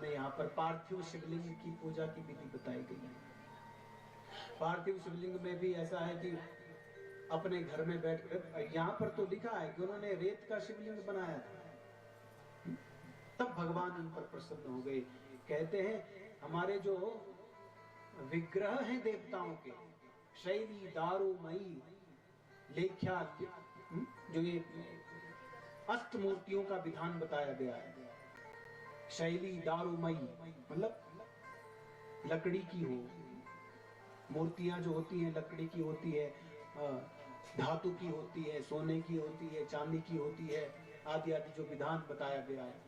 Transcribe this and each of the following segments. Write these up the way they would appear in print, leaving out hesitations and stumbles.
में यहाँ पर पार्थिव शिवलिंग की पूजा की विधि बताई गई है। पार्थिव शिवलिंग में भी ऐसा है कि अपने घर में बैठकर, यहाँ पर तो लिखा है कि उन्होंने रेत का शिवलिंग बनाया था, तब भगवान उन पर प्रसन्न हो गए। कहते हैं हमारे जो विग्रह हैं देवताओं के, शैली दारुमयी लेख्या, जो ये अष्ट मूर्तियों का विधान बताया गया है, शैली दारुमयी मतलब लकड़ी की हो, मूर्तियां जो होती हैं लकड़ी की होती है, धातु की होती है, सोने की होती है, चांदी की होती है, आदि आदि जो विधान बताया गया है।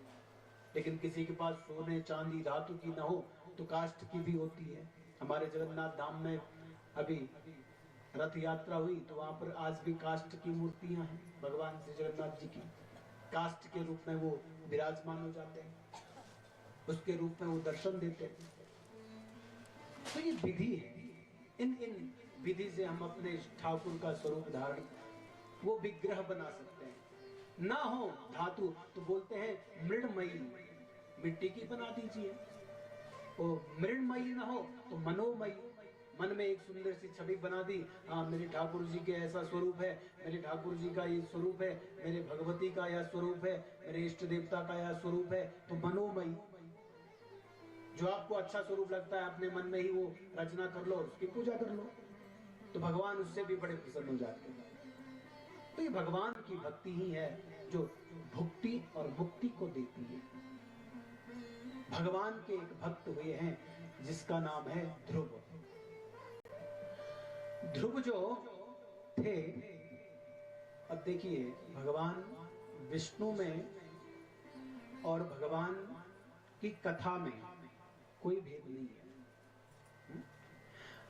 लेकिन किसी के पास सोने चांदी धातु की ना हो तो काष्ठ की भी होती है। हमारे जगन्नाथ धाम में अभी रथ यात्रा हुई तो वहां पर आज भी काष्ठ की मूर्तियां हैं, भगवान श्री जगन्नाथ जी की काष्ठ के रूप में वो विराजमान हो जाते हैं, उसके रूप में वो दर्शन देते हैं। तो ये विधि है, इन विधि से हम अपने ठाकुर का स्वरूप धारण, वो विग्रह बना सकते हैं। ना हो धातु तो बोलते हैं मृणमयी, मिट्टी की बना दीजिए। और मृणमयी ना हो तो मनोमयी, मन में एक सुंदर सी छवि बना दी, हाँ मेरे ठाकुर जी के ऐसा स्वरूप है, मेरे ठाकुर जी का ये स्वरूप है, मेरे भगवती का यह स्वरूप है, मेरे इष्ट देवता का यह स्वरूप है, तो मनोमयी। जो आपको अच्छा स्वरूप लगता है अपने मन में ही वो रचना कर लो, उसकी पूजा कर लो, तो भगवान उससे भी बड़े प्रसन्न हो जाते हैं। तो ये भगवान की भक्ति ही है जो भुक्ति और मुक्ति को देती है। भगवान के एक भक्त हुए हैं जिसका नाम है ध्रुव। ध्रुव जो थे, अब देखिए भगवान विष्णु में और भगवान की कथा में कोई भेद नहीं है।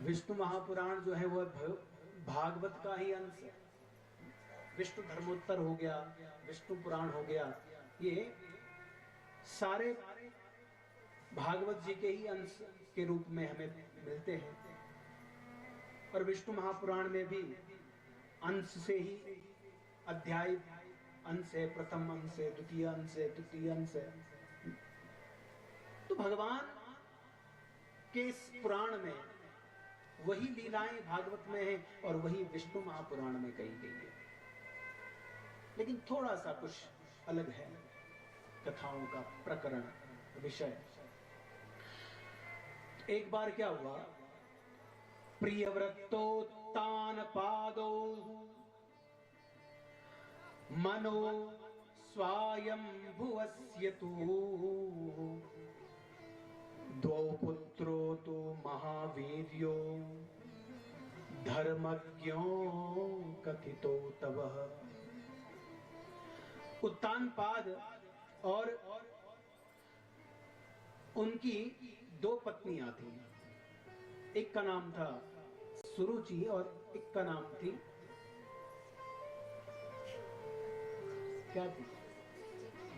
विष्णु महापुराण जो है वह भागवत का ही अंश है। विष्णु धर्मोत्तर हो गया, विष्णु पुराण हो गया, ये सारे भागवत जी के ही अंश के रूप में हमें मिलते हैं। और विष्णु महापुराण में भी अंश से ही अध्याय अंश है, प्रथम अंश है, द्वितीय अंश है, तृतीय अंश है। तो भगवान के इस पुराण में वही लीलाएं भागवत में हैं और वही विष्णु महापुराण में कही गई है, लेकिन थोड़ा सा कुछ अलग है कथाओं का प्रकरण विषय। एक बार क्या हुआ, प्रियव्रतोत्तान पादो मनो स्वायंभुवस्यतु द्वौ पुत्रो तो महावीर्यो धर्मज्ञो कथितो तवः। उत्तानपाद और उनकी दो पत्नियां थी, एक का नाम था सुरुचि और एक का नाम थी, क्या थी,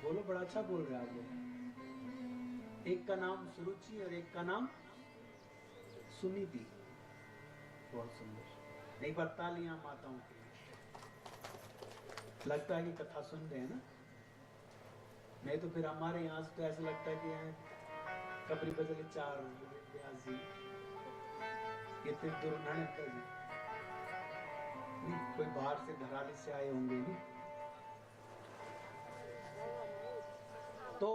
बोलो, बड़ा अच्छा बोल रहे आप लोग। एक का नाम सुरुचि और एक का नाम सुनीति। बहुत सुंदर, नहीं पर तालियां माताओं के लिए। लगता है कि कथा सुन रहे हैं ना, नहीं तो फिर हमारे यहाँ से तो ऐसा लगता है कि कपड़ी बदले चार व्यास जी, ये फिर दुर्घटना जी कोई बाहर से धराली से आए होंगे नहीं। तो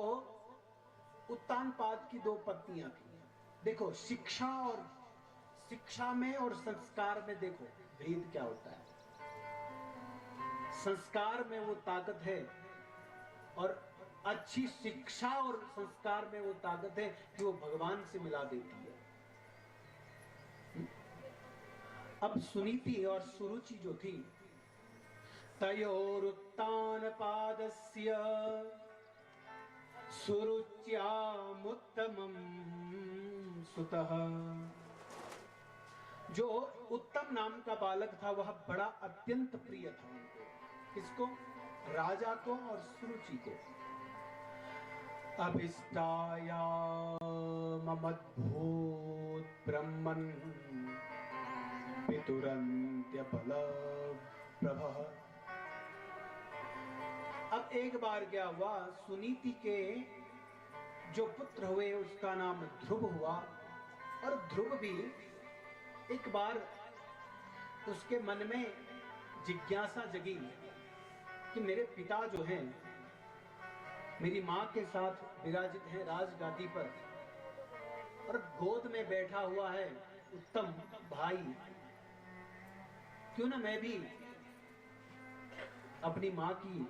उत्तानपाद की दो पत्नियां थी। देखो शिक्षा में और संस्कार में देखो भेद क्या होता है। संस्कार में वो ताकत है और अच्छी शिक्षा और संस्कार में वो ताकत है कि वो भगवान से मिला देती है। अब सुनीति और सुरुचि जो थी, तयोरुत्तानपादस्य सुरुच्यामुत्तमं सुतः। जो उत्तम नाम का बालक था वह बड़ा अत्यंत प्रिय था उनको। किसको? राजा को और सुरुचि को। अभिष्टाया ममद्भूत ब्रह्मन् पितुरन्त्य बल प्रभः। अब एक बार क्या हुआ, सुनीति के जो पुत्र हुए उसका नाम ध्रुव हुआ। और ध्रुव भी एक बार उसके मन में जिज्ञासा जगी कि मेरे पिता जो हैं मेरी मां के साथ विराजित हैं राजगादी पर, और गोद में बैठा हुआ है उत्तम भाई, क्यों ना मैं भी अपनी मां की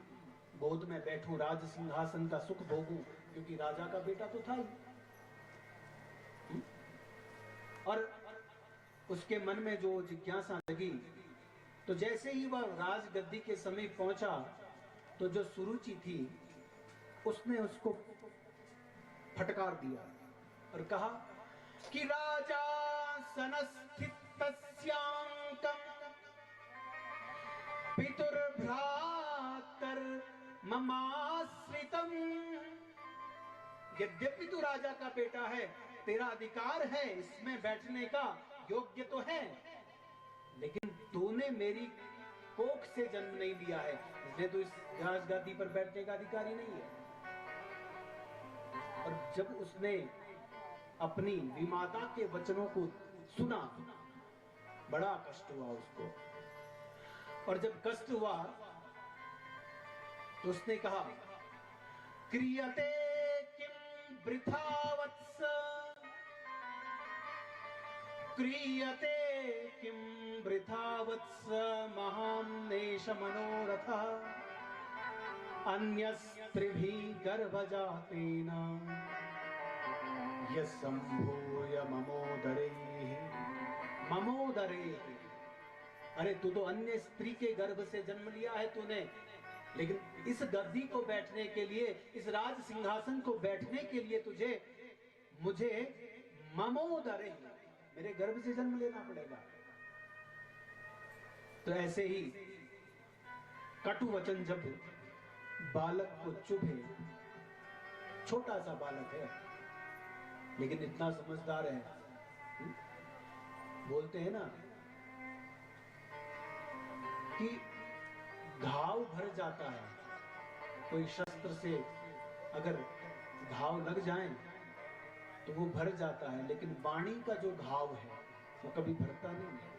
गोद में बैठूं, राज सिंहासन का सुख भोगूं, क्योंकि राजा का बेटा तो था ही। और उसके मन में जो जिज्ञासा लगी, तो जैसे ही वह राजगद्दी के समीप पहुंचा तो जो सुरुचि थी उसने उसको फटकार दिया और कहा कि राजा सनस्थितस्यांकं पितुर्भ्रातर ममाश्रितम्। यद्यपि तू राजा का बेटा है, तेरा अधिकार है इसमें बैठने का, योग्य तो है, लेकिन तूने मेरी कोख से जन्म नहीं लिया है, इसलिए तू इस राजगादी पर बैठने का अधिकारी नहीं है। और जब उसने अपनी विमाता के वचनों को सुना, बड़ा कष्ट हुआ उसको। और जब कष्ट हुआ तो उसने कहा क्रियते किम वृथा वत्स, क्रियते किम वृथा वत्स महान्नेश मनोरथः, अन्यस्त्रिभिः गर्भजातेन यस्सम्भूय ममोदरे। अरे तू तो अन्य स्त्री के गर्भ से जन्म लिया है तूने, लेकिन इस गद्दी को बैठने के लिए, इस राज सिंहासन को बैठने के लिए तुझे मुझे ममोदरे, मेरे गर्भ से जन्म लेना पड़ेगा। तो ऐसे ही कटु वचन जब बालक को चुभे, छोटा सा बालक है लेकिन इतना समझदार है, बोलते हैं ना कि घाव भर जाता है, कोई शस्त्र से अगर घाव लग जाए तो वो भर जाता है, लेकिन वाणी का जो घाव है वो कभी भरता नहीं है।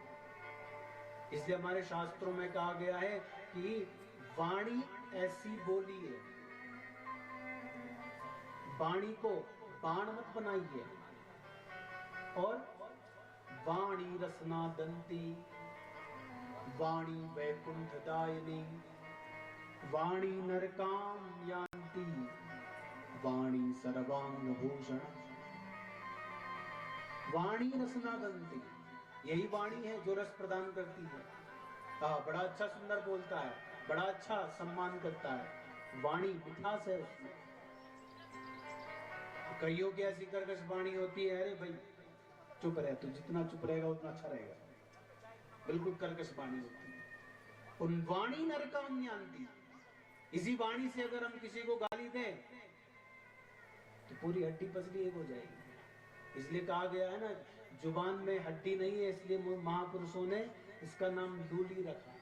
इसलिए हमारे शास्त्रों में कहा गया है कि वाणी ऐसी बोली है, वाणी को बाण मत बनाइए, और वाणी रसना दंती, वाणी वैकुंठदायिनी, वाणी नरकाम यान्ति, वाणी सर्वांग भूषण। वाणी रसना दंती, यही वाणी है जो रस प्रदान करती है। बड़ा अच्छा सुंदर बोलता है, बड़ा अच्छा सम्मान करता है, वाणी मिठास है उसमें। कईयों की ऐसी कर्कश वाणी होती है, अरे भाई चुप रहे, तू जितना चुप रहेगा उतना अच्छा रहेगा, बिल्कुल कर्कश वाणी होती है। उन वाणी नरकाम यान्ति, इसी वाणी से अगर हम किसी को गाली दें तो पूरी हड्डी पसली एक हो जाएगी। इसलिए कहा गया है ना, जुबान में हड्डी नहीं है, इसलिए महापुरुषों ने इसका नाम लूली रखा।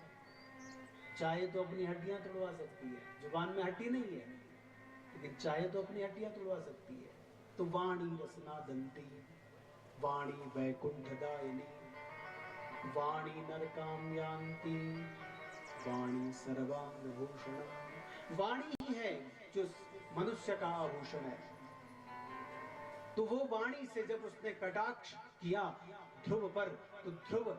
चाहे तो अपनी हड्डियां तोड़वा सकती है, जुबान में हड्डी नहीं है, लेकिन चाहे तो अपनी हड्डियां तोड़वा सकती है। तो वाणी रसना दंती, वाणी वैकुंठदायिनी, वाणी नरकाम यान्ति, वाणी सर्वांग भूषण। वाणी ही है जो मनुष्य का आभूषण है। तो वो वाणी से जब उसने कटाक्ष किया ध्रुव पर, तो ध्रुव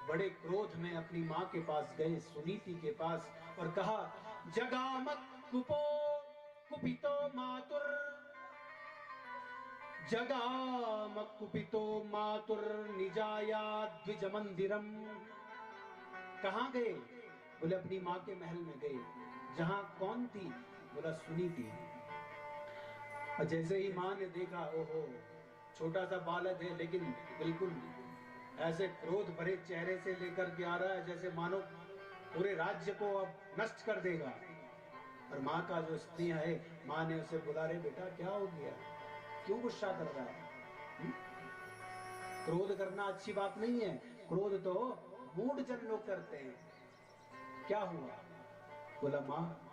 बड़े क्रोध में अपनी मां के पास गए, सुनीति के पास, और कहा जगामक कुपो कुपितो मातुर, जगामक कुपितो मातुर निजाया द्विज मंदिरम। कहां गए? बोले अपनी मां के महल में गए। जहां कौन थी? बोला सुनीति। और जैसे ही मां ने देखा, ओहो छोटा सा बालक है, लेकिन बिल्कुल ऐसे क्रोध भरे चेहरे से लेकर के आ रहा है जैसे मानो पूरे राज्य को अब नष्ट कर देगा। और माँ का जो स्नेह है, माँ ने उसे बुला, रे बेटा क्या हो गया, क्यों गुस्सा कर रहा है? क्रोध करना अच्छी बात नहीं है, क्रोध तो मूढ़ जन लोग करते हैं। क्या हुआ? बोला माँ,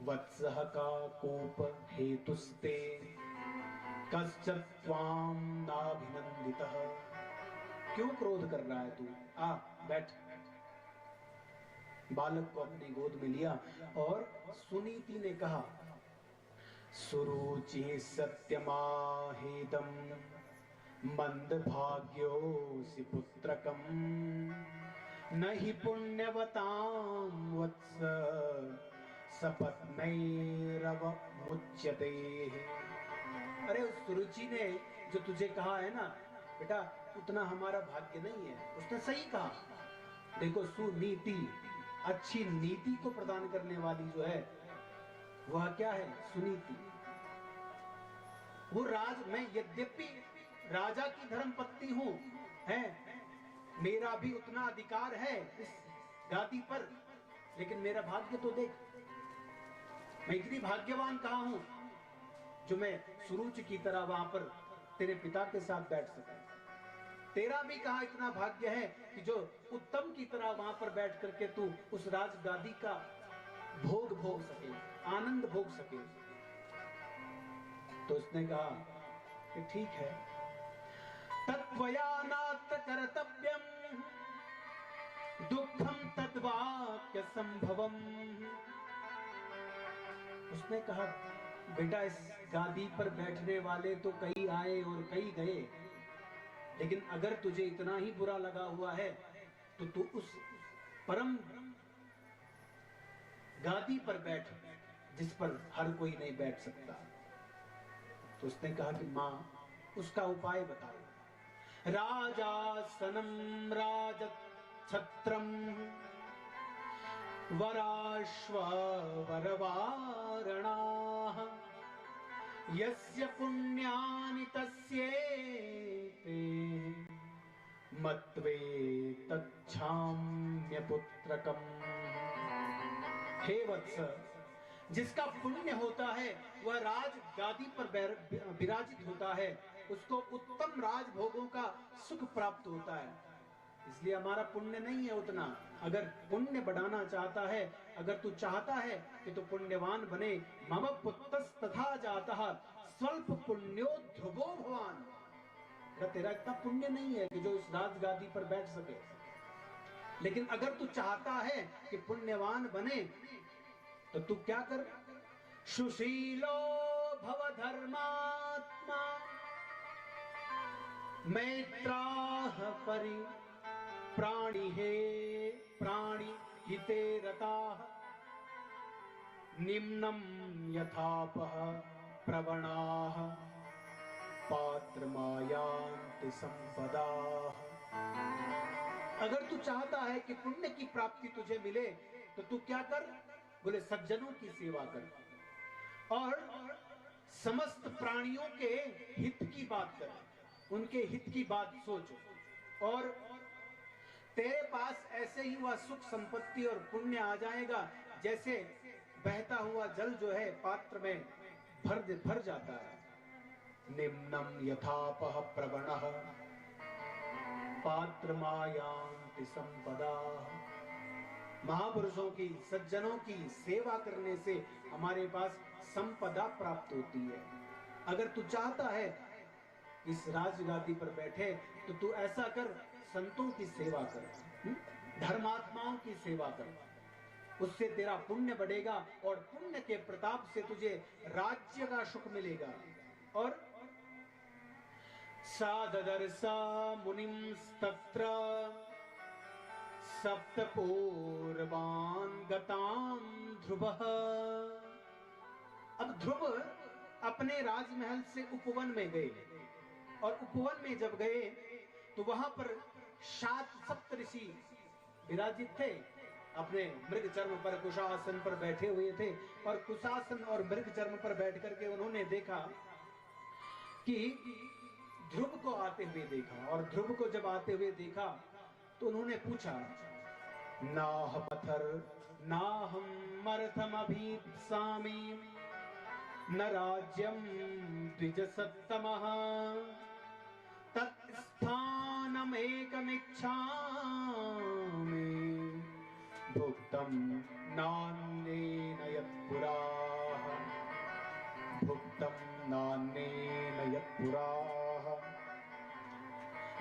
वत्सह का कोप हेतुस्ते कश्चित् त्वां नाभिनन्दितः। क्यों क्रोध कर रहा है तू? आ बैठ। बालक को अपनी गोद में लिया और सुनीति ने कहा, सुरुचि सत्यमाहेदं मंदभाग्योऽसि पुत्रकं नहि पुण्यवतां वत्स सपत्नैरव मुच्यते। अरे उस सुरुचि ने जो तुझे कहा है ना बेटा, उतना हमारा भाग्य नहीं है। उसने सही कहा। देखो, सुनीति, अच्छी नीति को प्रदान करने वाली जो है वह क्या है? सुनीति। वो मैं यद्यपि राजा की धर्मपत्नी हूं, है, मेरा भी उतना अधिकार है इस गादी पर, लेकिन मेरा भाग्य तो देख, मैं इतनी भाग्यवान कहाँ हूं जो मैं सुरुचि की तरह वहां पर तेरे पिता के साथ बैठ सकूं। तेरा भी कहाँ इतना भाग्य है कि जो उत्तम की तरह वहां पर बैठ करके तू उस राजगादी का भोग सके, आनंद भोग सके। तो उसने कहा कि ठीक है, तत्त्वया नात्र कर्तव्यम दुःखम तद्वाक्य संभवम। उसने कहा, बेटा इस गादी पर बैठने वाले तो कई आए और कई गए, लेकिन अगर तुझे इतना ही बुरा लगा हुआ है तो तू उस परम गादी पर बैठ जिस पर हर कोई नहीं बैठ सकता। तो उसने कहा कि मां, उसका उपाय बताओ। राजासनम राजछत्रम वराश्व वरवारणाः यस्य पुण्यानि तस्येते मत्वे तच्छाम्य पुत्रकम्। हे वत्स, जिसका पुण्य होता है वह राज गादी पर विराजित होता है, उसको उत्तम राजभोगों का सुख प्राप्त होता है। इसलिए हमारा पुण्य नहीं है उतना। अगर पुण्य बढ़ाना चाहता है, अगर तू चाहता है कि तू पुण्यवान बने, मम पुत्रस्तथा जातः स्वल्प पुण्यो ध्रुवो भवान। तेरा इतना पुण्य नहीं है कि जो इस राजगादी पर बैठ सके, लेकिन अगर तू चाहता है कि पुण्यवान बने तो तू क्या कर? सुशीलो भव धर्मात्मा मैत्राः परि प्राणी हिते रताः निम्नं यथापः प्रवणाः पात्रमायान्ति संपदाः। अगर तू चाहता है कि पुण्य की प्राप्ति तुझे मिले तो तू क्या कर? बोले सज्जनों की सेवा कर और समस्त प्राणियों के हित की बात कर, उनके हित की बात सोचो, और तेरे पास ऐसे ही वह सुख संपत्ति और पुण्य आ जाएगा जैसे बहता हुआ जल जो है पात्र में भर जाता है। निम्नम यथापः प्रवणः पात्रमायान्ति संपदाः। महापुरुषों की, सज्जनों की सेवा करने से हमारे पास संपदा प्राप्त होती है। अगर तू चाहता है इस राजगादी पर बैठे तो तू ऐसा कर, संतों की सेवा कर, धर्मात्माओं की सेवा कर, उससे तेरा पुण्य बढ़ेगा और पुण्य के प्रताप से तुझे राज्य का सुख मिलेगा। और साददर्शा मुनिंस्तत्र सप्तपूर्वान् गतां ध्रुवः। अब ध्रुव अपने राजमहल से उपवन में गए, और उपवन में जब गए तो वहां पर सप्तऋषि विराजित थे, अपने मृग चर्म पर कुशासन पर बैठे हुए थे। और कुशासन और मृग चर्म पर बैठ करके उन्होंने देखा कि ध्रुव को आते हुए देखा, और ध्रुव को जब आते हुए देखा तो उन्होंने पूछा, नाह पथर नाहम मर्थमभीप्सामि न राज्यम द्विज सत्तमः तत्स्थानमेकमिच्छामि भुक्तं नान्येन यत्पुरा भुक्तं नान्येन पुराः।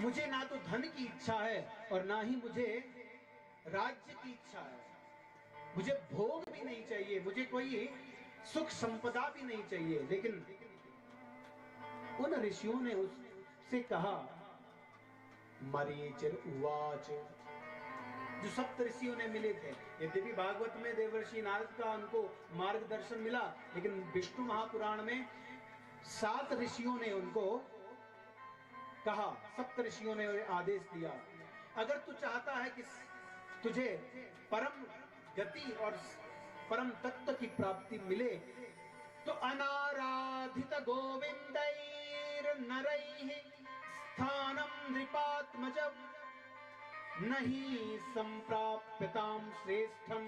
मुझे ना तो धन की इच्छा है और ना ही मुझे राज्य की इच्छा है, मुझे भोग भी नहीं चाहिए, मुझे कोई सुख संपदा भी नहीं चाहिए। लेकिन उन ऋषियों ने उससे कहा, मरीचिर उवाच, जो सप्त ऋषियों ने मिले थे, यद्यपि भागवत में देवर्षि नारद का उनको मार्गदर्शन मिला, लेकिन विष्णु महापुराण में 7 ऋषियों ने उनको कहा, सप्त ऋषियों ने आदेश दिया, अगर तू चाहता है कि तुझे परम गति और परम तत्व की प्राप्ति मिले, तो अनाराधित गोविंदैर नरैः स्थानं नृपात्मजं नहि संप्राप्यतां श्रेष्ठं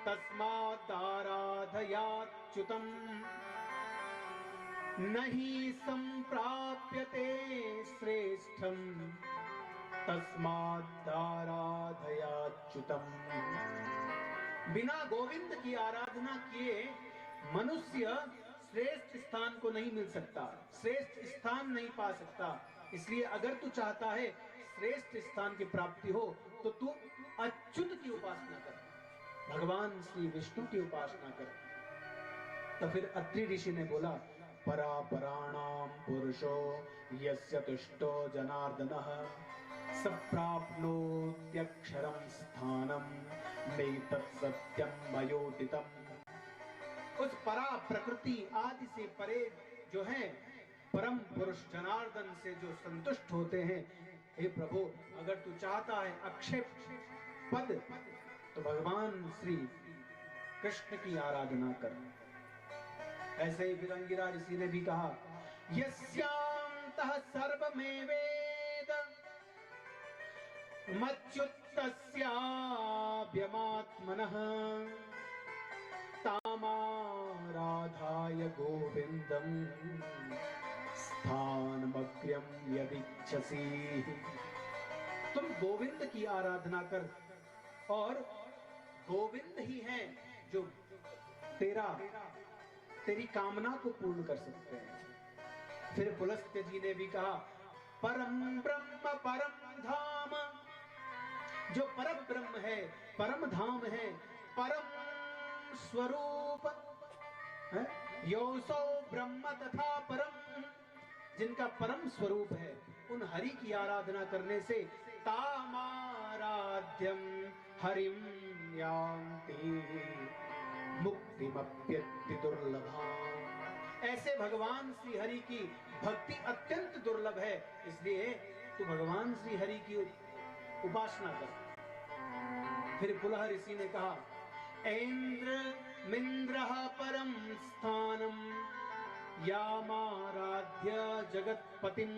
तस्मात् आराधयाच्युतम्। नहि संप्राप्यते श्रेष्ठं तस्मात् आराधयाच्युतम्। बिना गोविंद की आराधना किए मनुष्य श्रेष्ठ स्थान को नहीं मिल सकता, श्रेष्ठ स्थान नहीं पा सकता। इसलिए अगर तू चाहता है श्रेष्ठ स्थान की प्राप्ति हो, तो तू अच्युत की उपासना कर, भगवान श्री विष्णु की उपासना कर। तो फिर अत्रि ऋषि ने बोला, परापराणाम पुरुषो यस्य तुष्टो जनार्दनः सप्राप्नोत्यक्षरं स्थानं नैतत् सत्यं मयोदितम्। उस परा प्रकृति आदि से परे जो है परम पुरुष जनार्दन से जो संतुष्ट होते हैं, हे प्रभु, अगर तू चाहता है अक्षय पद, तो भगवान श्री कृष्ण की आराधना कर। ऐसे ही विरंगिरा ऋषि ने भी कहा, यस्यांतः सर्वमेवेद मच्युतस्याभ्यमात्मनः तामाराधाय गोविंदं स्थानमग्र्यं यदिच्छसि। तुम गोविंद की आराधना कर, और गोविंद ही है जो तेरी कामना को पूर्ण कर सकते हैं। फिर पुलस्त्य जी ने भी कहा, परम ब्रह्म परम धाम, जो परम ब्रह्म है, परम धाम है, परम स्वरूप है, योसो ब्रह्म तथा परम, जिनका परम स्वरूप है, उन हरि की आराधना करने से तामाराध्यम हरिम यान्ति मुक्तिमप्यति दुर्लभाम्। ऐसे भगवान श्री हरि की भक्ति अत्यंत दुर्लभ है, इसलिए तू भगवान श्री हरि की उपासना कर। फिर पुलह ऋषि ने कहा, ऐन्द्र मिन्द्रः परम स्थानम यामाराध्य जगत्पतिं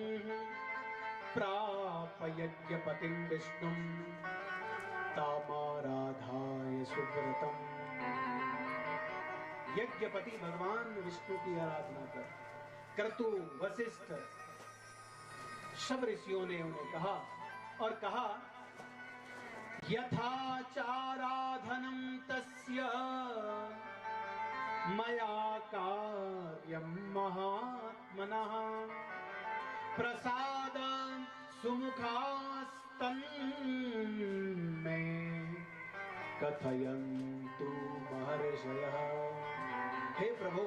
प्रापयज्ञपतिं विष्णुं तामाराधाय सुव्रतम्। यज्ञपति भगवान विष्णु की आराधना कर। क्रतु, वशिष्ठ, सब ऋषियों ने उन्हें कहा, और कहा, यथाचाराधनं तस्य मया कार्यं महात्मनः प्रसाद सुमुखास्तन्मे कथयन्तु महर्षयः। हे प्रभु,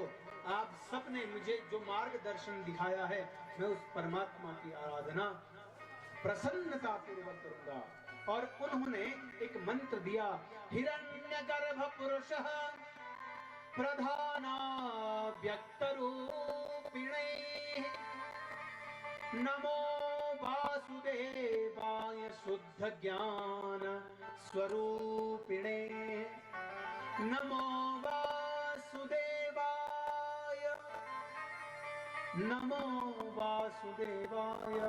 आप सबने मुझे जो मार्गदर्शन दिखाया है, मैं उस परमात्मा की आराधना प्रसन्नता पूर्वक करूंगा। और उन्होंने एक मंत्र दिया, हिरण्यगर्भ पुरुषः प्रधानाव्यक्तरूपिणे नमो वासुदेवाय शुद्ध ज्ञान स्वरूपिणे नमो वासुदेवाय नमो वासुदेवाय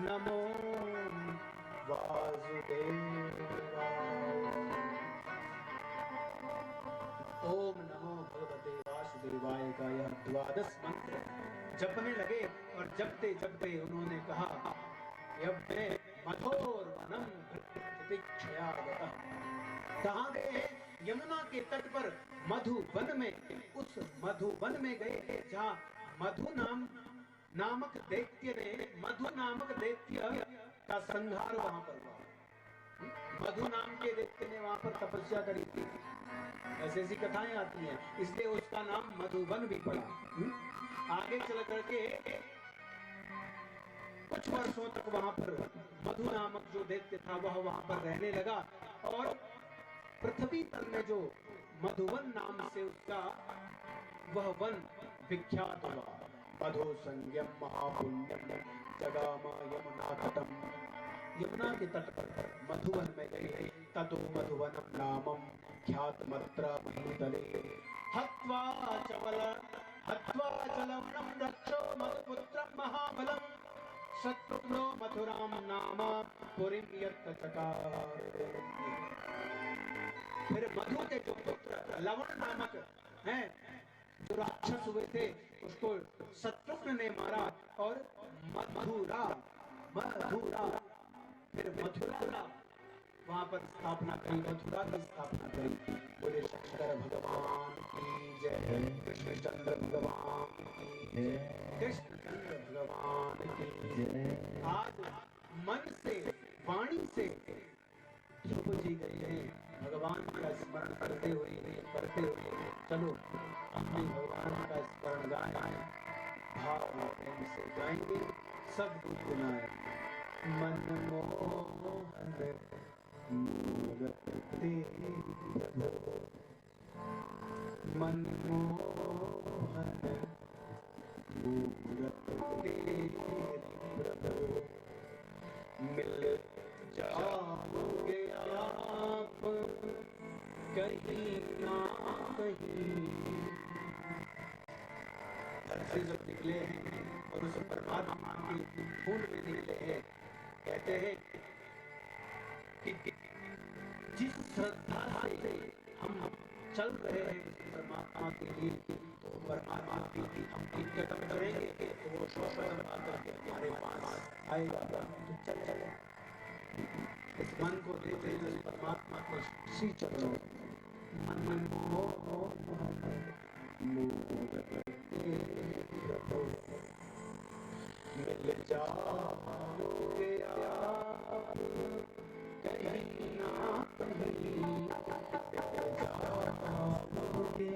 नमो वासुदेवाय। ओम नमो भगवते वासुदेवाय का यह 12 मंत्र जपने लगे, और जपते जपते उन्होंने कहा, यब मैं मधुर वनम प्रतीक्षयावतः। कहाँ गए? यमुना के तट पर मधुवन में, उस मधुवन में गए जहाँ मधु नाम नामक दैत्य ने, मधु नामक दैत्य का संहार वहां पर हुआ। मधु नाम के दैत्य ने वहां पर तपस्या करी थी, ऐसी ऐसी कथाएं आती हैं, इसलिए उसका नाम मधुबन भी पड़ा। आगे चल करके कुछ वर्षों तक वहां पर मधु नामक जो दैत्य था वह वहां पर रहने लगा, और पृथ्वी तल में जो मधुवन नाम से उसका वह वन विख्यात हुआ। मधु संज्ञम महापुण्यम जगाम यमुना तटम, यमुना के तट पर मधुवन में गए। ततो मधुवनम नामम ख्यात मत्र महीतले हत्वा चलवनम रक्षो मधुपुत्रम महाबलम शत्रुघ्नो मथुराम नामा पुरीम यत्र चकार। फिर मधु के जो पुत्र लवण नामक हैं, जो राक्षस हुए थे, उसको शत्रुघ्न ने मारा और मधुरा फिर मथुरा वहां पर स्थापना करी, मथुरा की स्थापना करी। बोले शंकर भगवान की जय, कृष्णचंद्र भगवान की जय, कृष्णचंद्र भगवान की जय। आज मन से वाणी से ध्रुव जी गए हैं, भगवान का स्मरण करते हुए चलो अपने भगवान का स्मरण गाएं, भाव प्रेम से गाएंगे, सब कुछ गुनाए। मनमोहन मूरत तेरी प्रभु, मनमोहन मूरत तेरी प्रभु, मिल जाओगे आप कहीं ना कहीं। घर से जब निकले हैं और उस परमात्मा के फूल में निकले हैं, कहते हैं कि जिस श्रद्धा से हम चल रहे हैं परमात्मा के लिए, तो परमात्मा की हम कदम करेंगे तो वो कदम करके हमारे पास आएगा। तो चले इस मन को देते हुए परमात्मा को सी चलो। मन मिल जाओगे आप कहीं ना कहीं, मिल जाओगे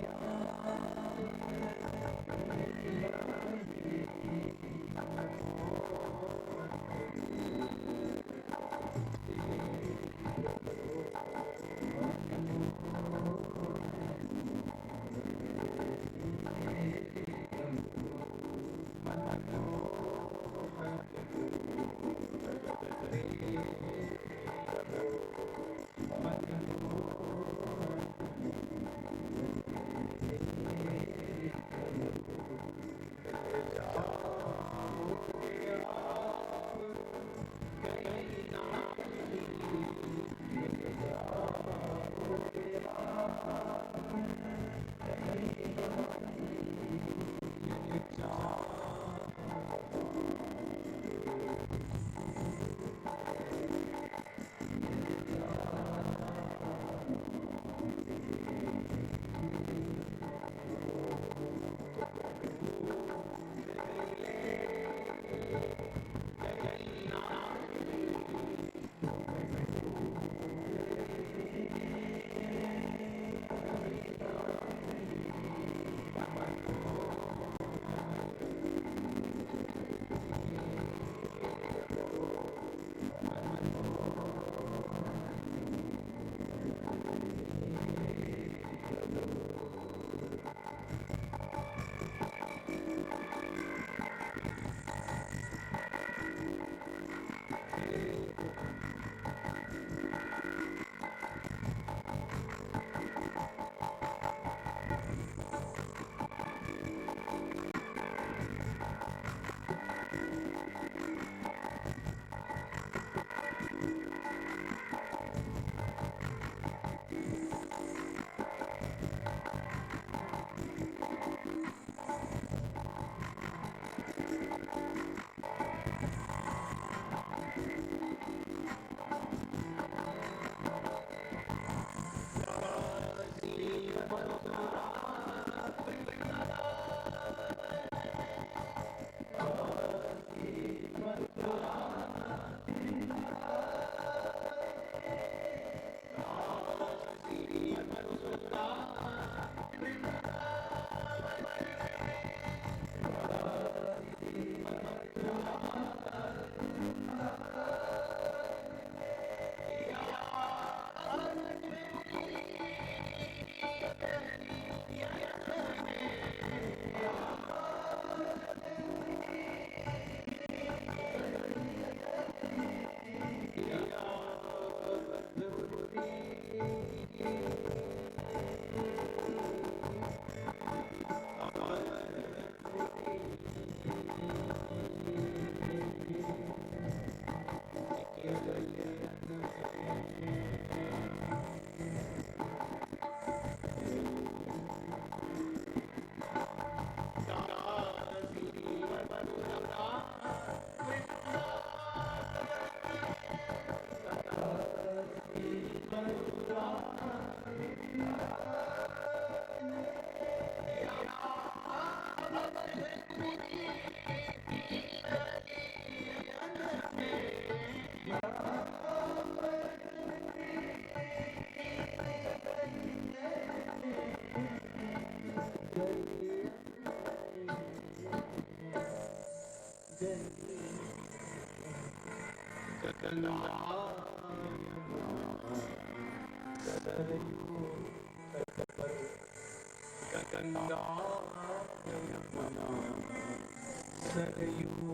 सरयू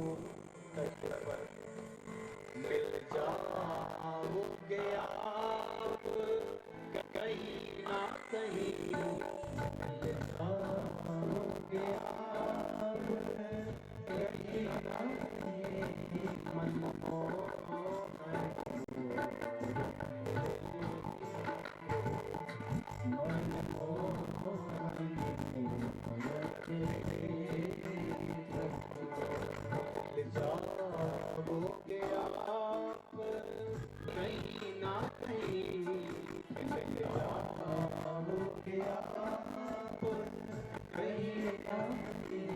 तट पर मिल जाओगे आप कहीं ना कहीं, मिल जाओगे आप कहीं ना कहीं, मनमोहन जाओगे आप कहीं ना कहीं, मिल जाओगे आप कहीं ना कहीं,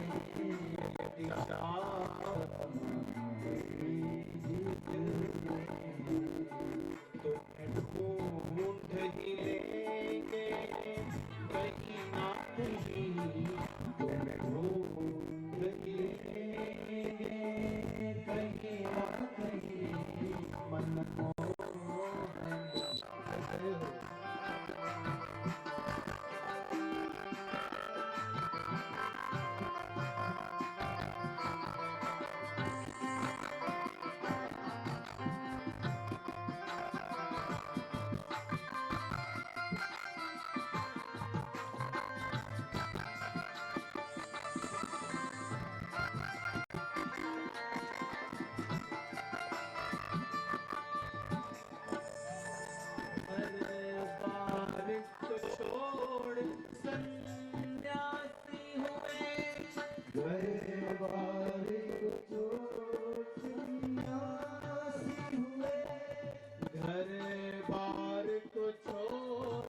तो ढूंढ ही लेंगे कहीं ना कहीं, तुम्हें ढूंढ ही लेंगे कहीं ना कहीं, मनमोहन। छोड़ सन्यासी हुए, घर-बार को छोड़ सन्यासी हुए, घर-बार को छोड़ सन्यासी हुए, घर-बार को छोड़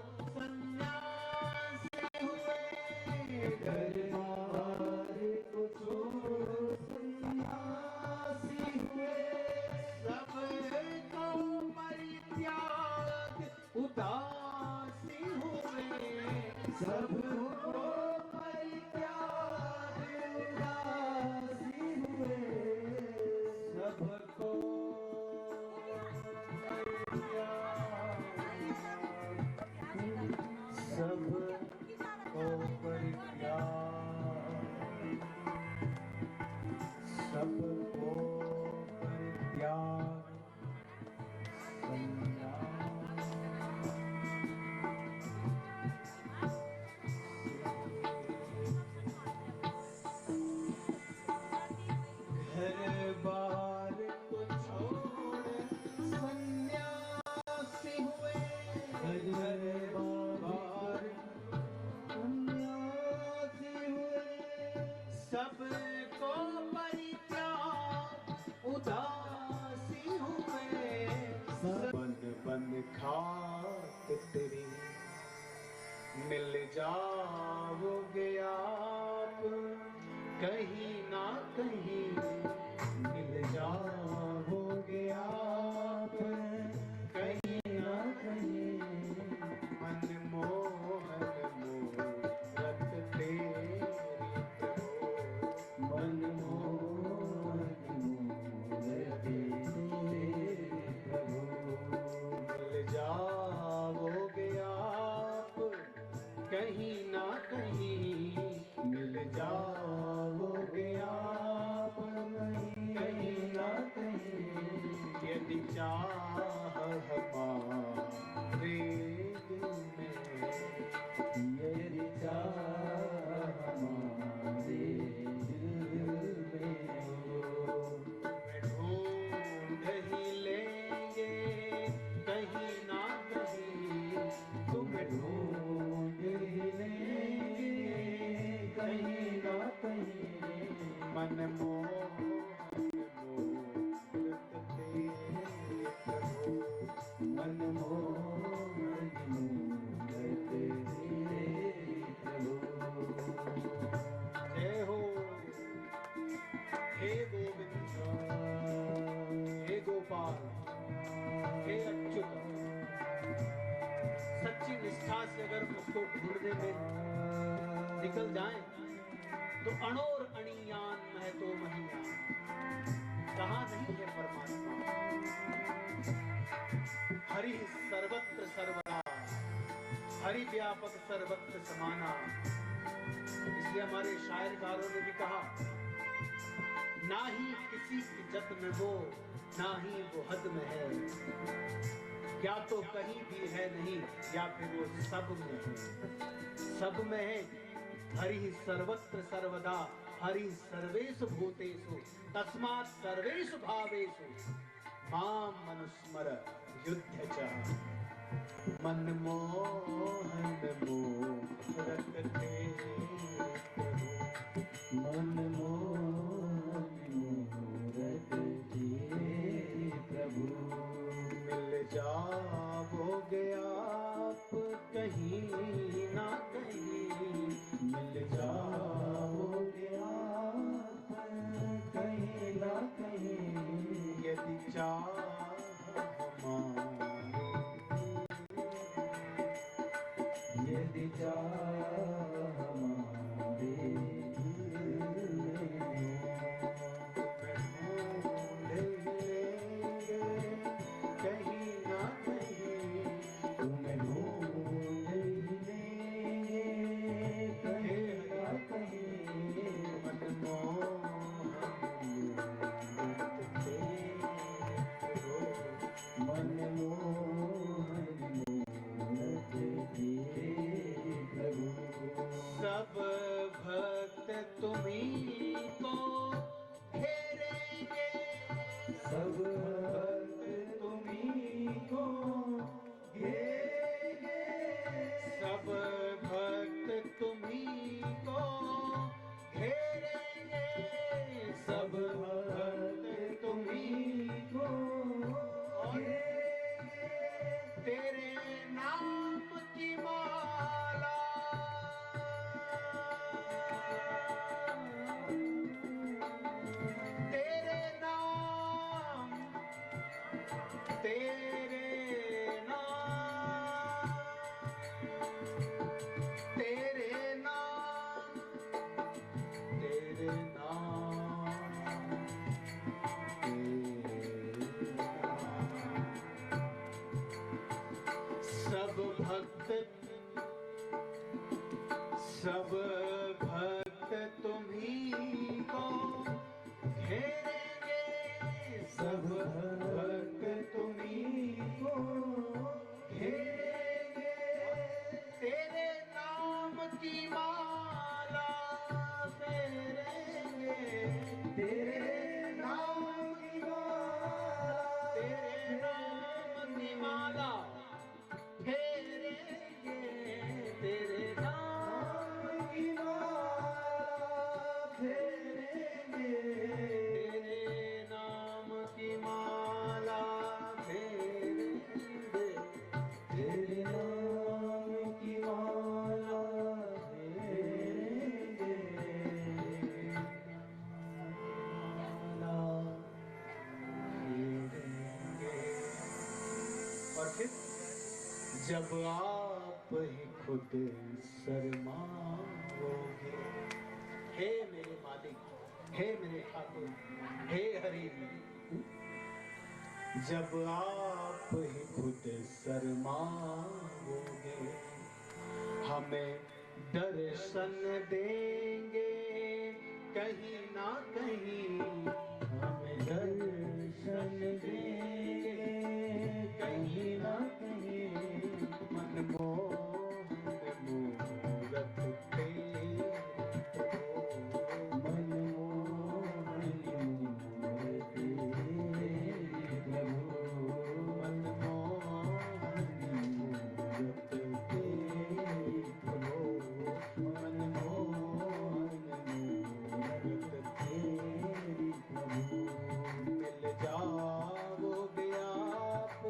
सन्यासी हुए, सबको परित्याग उदासी हुए, सबको परित्याग उदासी हुए, सबको सबको परित्याग घर-बार को छोड़ सन्यासी हुए, घर-बार सन्यासी हुए, सबको परित्याग उदासी हुए, बन बन खाक तेरी मिल जाओगे आप कहीं ना कहीं, मिल जाओगे आप कहीं ना कहीं, मनमोहन मूरत तेरी प्रभु, मनमोहन मूरत तेरी प्रभु, मिल जाओगे आप कहीं ना कहीं, मिल जाओगे आप कहीं ना कहीं, यदि चाह हमारे दिल में, यदि चाह हमारे दिल में, ढूंढ ही लेंगे कहीं ना कहीं, तुम्हें ढूंढ ही लेंगे कहीं ना कहीं, मनमोहन मूरत तेरी प्रभु, मनमोहन मूरत तेरी प्रभु। जय हो हे गोविंद, हे गोपाल, हे अच्युत, सच्ची निष्ठा से अगर उसको ढूंढने में निकल जाएं तो अणोर अणियान महतो महियान, हरि व्यापक सर्वत्र समाना। इसलिए हमारे शायरकारों ने भी कहा, ना ही किसी की जत में वो, ना ही वो हद में है, या तो कहीं भी है नहीं, या फिर वो सब में है। सब में है। हरि सर्वत्र सर्वदा, हरि सर्वेषु भूतेषु, तस्मात् सर्वेषु भावेषु मां मनुस्मर युध्य च। मनमोहन मूरत तेरे प्रभु, मनमोहन मूरत तेरे प्रभु। मिल जाओगे आप कहीं ना कहीं, मिल जाओगे आप कहीं ना कहीं, यदि चाह यदि चाह हमारे दिल में, ढूंढ लेंगे कहीं ना कहीं, तुम्हें ढूंढ लेंगे कहीं ना कहीं। मनमोहन मूरत तेरे प्रभु, मनमोहन मूरत तेरे प्रभु। सब भक्त तुम्हीं को घेरेंगे, सब भक्त तुम्हीं को घेरेंगे, सब भक्त तुम्हीं को घेरेंगे, सब भक्त तुम्हीं को घेरेंगे। तेरे नाम की माला, तेरे नाम, तेरे नाम, तेरे नाम, तेरे नाम, तेरे नाम। सब भक्त, सब भक्त तुम्हीं को घेरेंगे, सब भक्त तुम्हीं को घेरेंगे। तेरे नाम की माला फेरेंगे, तेरे नाम की माला, तेरे नाम की माला फेरेंगे, तेरे नाम की माला फेरेंगे, तेरे नाम की माला फेरेंगे, तेरे नाम की माला फेरेंगे, माला फेरेंगे। और फिर जब आप ही खुद शर्माओगे, हे मेरे मालिक, हे मेरे ठाकुर, हे हरि, जब आप ही खुद शर्माओगे, हमें दर्शन देंगे कहीं ना कहीं, हमें दर्शन देंगे कहीं ना कहीं। मनमोहन मूरत तेरे प्रभु, मनमोहन मूरत तेरे प्रभु, मनमोहन मूरत तेरे प्रभु, मनमोहन मूरत तेरे प्रभु। मिल जाओगे आप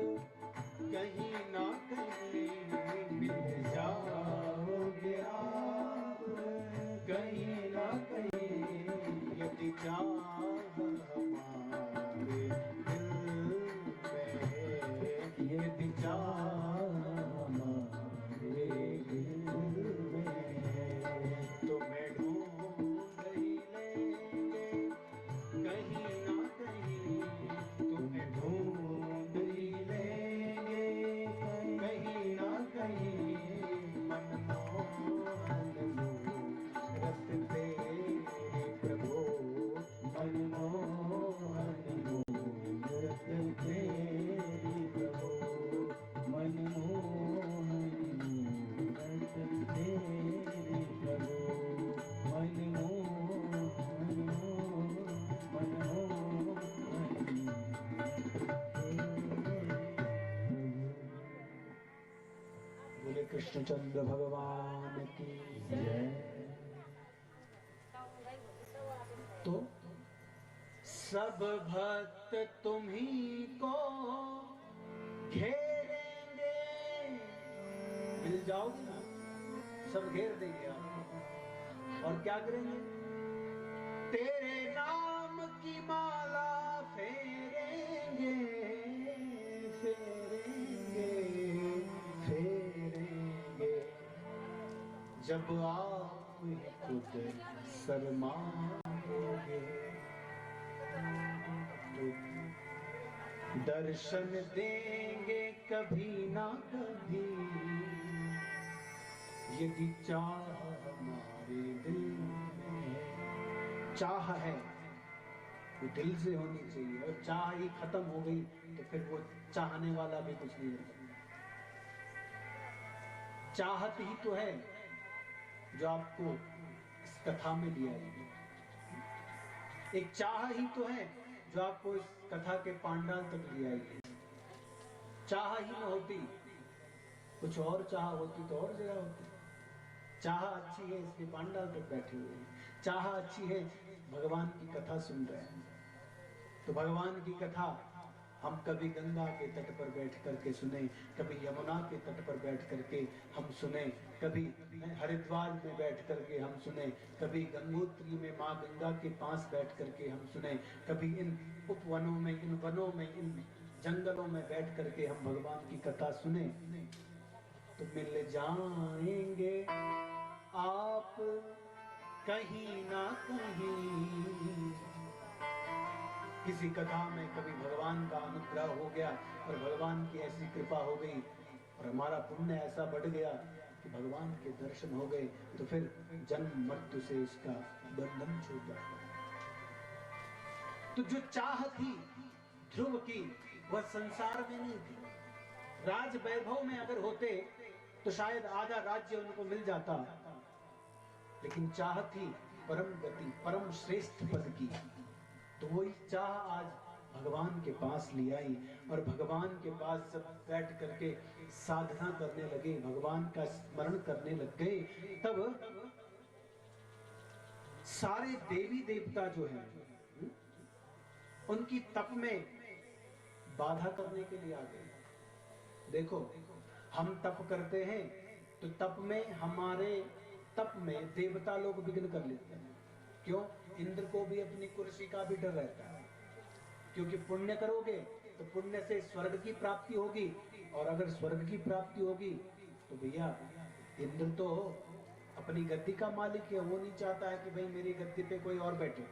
कहीं ना कहीं, मिल जाओगे आप कहीं ना कहीं, यदि चाह हमारे दिल में, यदि चाह हमारे दिल में, तुम्हें ढूंढ ही लेंगे कहीं ना कहीं, तुम्हें ढूंढ ही लेंगे कहीं ना कहीं, कृष्णचंद्र भगवान की जय। तो सब भक्त तुम्ही को घेरेंगे, मिल जाओगे ना, सब घेर देंगे आपको। और क्या करेंगे? तेरे नाम की माला फेरेंगे, फेरेंगे, फेरेंगे, जब आप ही खुद शर्माओगे। तो दर्शन देंगे कभी ना कभी, यदि चाह हमारे दिल में है। चाह है वो दिल से होनी चाहिए, और चाह ही खत्म हो गई तो फिर वो चाहने वाला भी कुछ नहीं रहता। चाहत ही तो है जो आपको इस कथा में लिया है। एक चाह ही तो है जो आपको इस कथा के पांडाल तक लिया है। चाह ही न होती, कुछ और चाह होती तो और जगह होती। चाह अच्छी है इसलिए पांडाल तक बैठे हुए हैं। चाह अच्छी है भगवान की कथा सुन रहे हैं। तो भगवान की कथा हम कभी गंगा के तट पर बैठ करके सुने, कभी यमुना के तट पर बैठ करके हम सुने, कभी हरिद्वार में बैठ करके हम सुने, कभी गंगोत्री में माँ गंगा के पास बैठ करके हम सुने, कभी इन उपवनों में, इन वनों में, इन जंगलों में बैठ करके हम भगवान की कथा सुने। तो मिल जाएंगे आप कहीं ना कहीं। किसी कथा में कभी भगवान का अनुग्रह हो गया और भगवान की ऐसी कृपा हो गई और हमारा पुण्य ऐसा बढ़ गया कि भगवान के दर्शन हो गए, तो फिर जन्म मृत्यु से इसका बंधन छूट जाता है। तो जो चाह थी ध्रुव की, वह संसार में नहीं थी। राज वैभव में अगर होते तो शायद आधा राज्य उनको मिल जाता, लेकिन चाह थी परम गति, परम श्रेष्ठ पद की। तो वही चाह आज भगवान के पास ले आई, और भगवान के पास जब बैठ करके साधना करने लगे, भगवान का स्मरण करने लग गए, तब सारे देवी देवता जो हैं उनकी तप में बाधा करने के लिए आ गए। देखो, हम तप करते हैं तो तप में, हमारे तप में देवता लोग विघ्न कर लेते हैं। क्यों? इंद्र को भी अपनी कुर्सी का भी डर रहता है, क्योंकि पुण्य करोगे तो पुण्य से स्वर्ग की प्राप्ति होगी, और अगर स्वर्ग की प्राप्ति होगी तो भैया इंद्र तो अपनी गद्दी का मालिक है, वो नहीं चाहता है कि भाई मेरी गद्दी पे कोई और बैठे।